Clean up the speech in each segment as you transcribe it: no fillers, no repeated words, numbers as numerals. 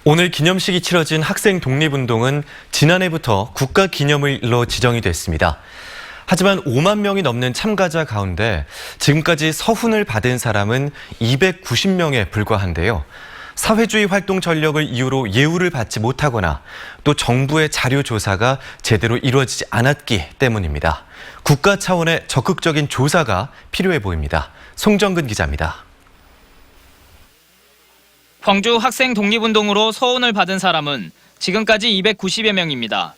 오늘 기념식이 치러진 학생 독립운동은 지난해부터 국가기념일로 지정이 됐습니다. 하지만 5만 명이 넘는 참가자 가운데 지금까지 서훈을 받은 사람은 290명에 불과한데요. 사회주의 활동 전력을 이유로 예우를 받지 못하거나 또 정부의 자료 조사가 제대로 이루어지지 않았기 때문입니다. 국가 차원의 적극적인 조사가 필요해 보입니다. 송정근 기자입니다. 광주 학생 독립운동으로 서훈을 받은 사람은 지금까지 290여 명입니다.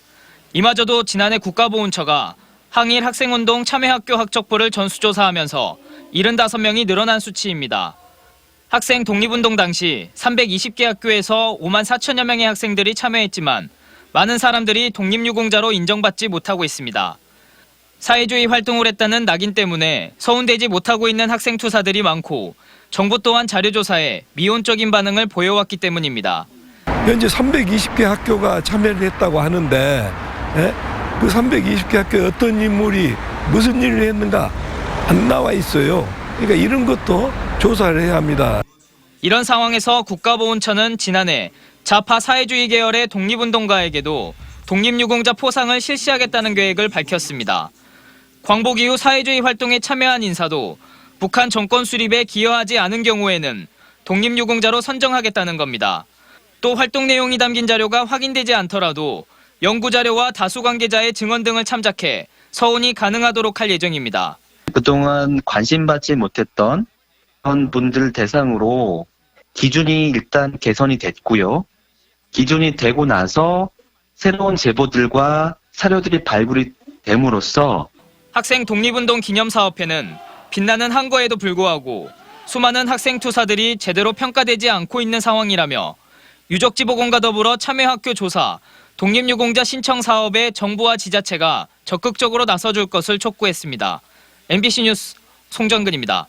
이마저도 지난해 국가보훈처가 항일 학생운동 참여학교 학적부를 전수조사하면서 75명이 늘어난 수치입니다. 학생 독립운동 당시 320개 학교에서 5만 4천여 명의 학생들이 참여했지만 많은 사람들이 독립유공자로 인정받지 못하고 있습니다. 사회주의 활동을 했다는 낙인 때문에 서훈되지 못하고 있는 학생 투사들이 많고 정부 또한 자료조사에 미온적인 반응을 보여왔기 때문입니다. 현재 320개 학교가 참여를 했다고 하는데 그 320개 학교에 어떤 인물이 무슨 일을 했는가 안 나와 있어요. 그러니까 이런 것도 조사를 해야 합니다. 이런 상황에서 국가보훈처는 지난해 좌파 사회주의 계열의 독립운동가에게도 독립유공자 포상을 실시하겠다는 계획을 밝혔습니다. 광복 이후 사회주의 활동에 참여한 인사도 북한 정권 수립에 기여하지 않은 경우에는 독립유공자로 선정하겠다는 겁니다. 또 활동 내용이 담긴 자료가 확인되지 않더라도 연구자료와 다수 관계자의 증언 등을 참작해 서훈이 가능하도록 할 예정입니다. 그동안 관심받지 못했던 그런 분들 대상으로 기준이 일단 개선이 됐고요. 기준이 되고 나서 새로운 제보들과 사료들이 발굴이 됨으로써 학생 독립운동 기념사업회는 빛나는 한 거에도 불구하고 수많은 학생 투사들이 제대로 평가되지 않고 있는 상황이라며 유적지보건과 더불어 참여학교 조사, 독립유공자 신청 사업에 정부와 지자체가 적극적으로 나서줄 것을 촉구했습니다. MBC 뉴스 송정근입니다.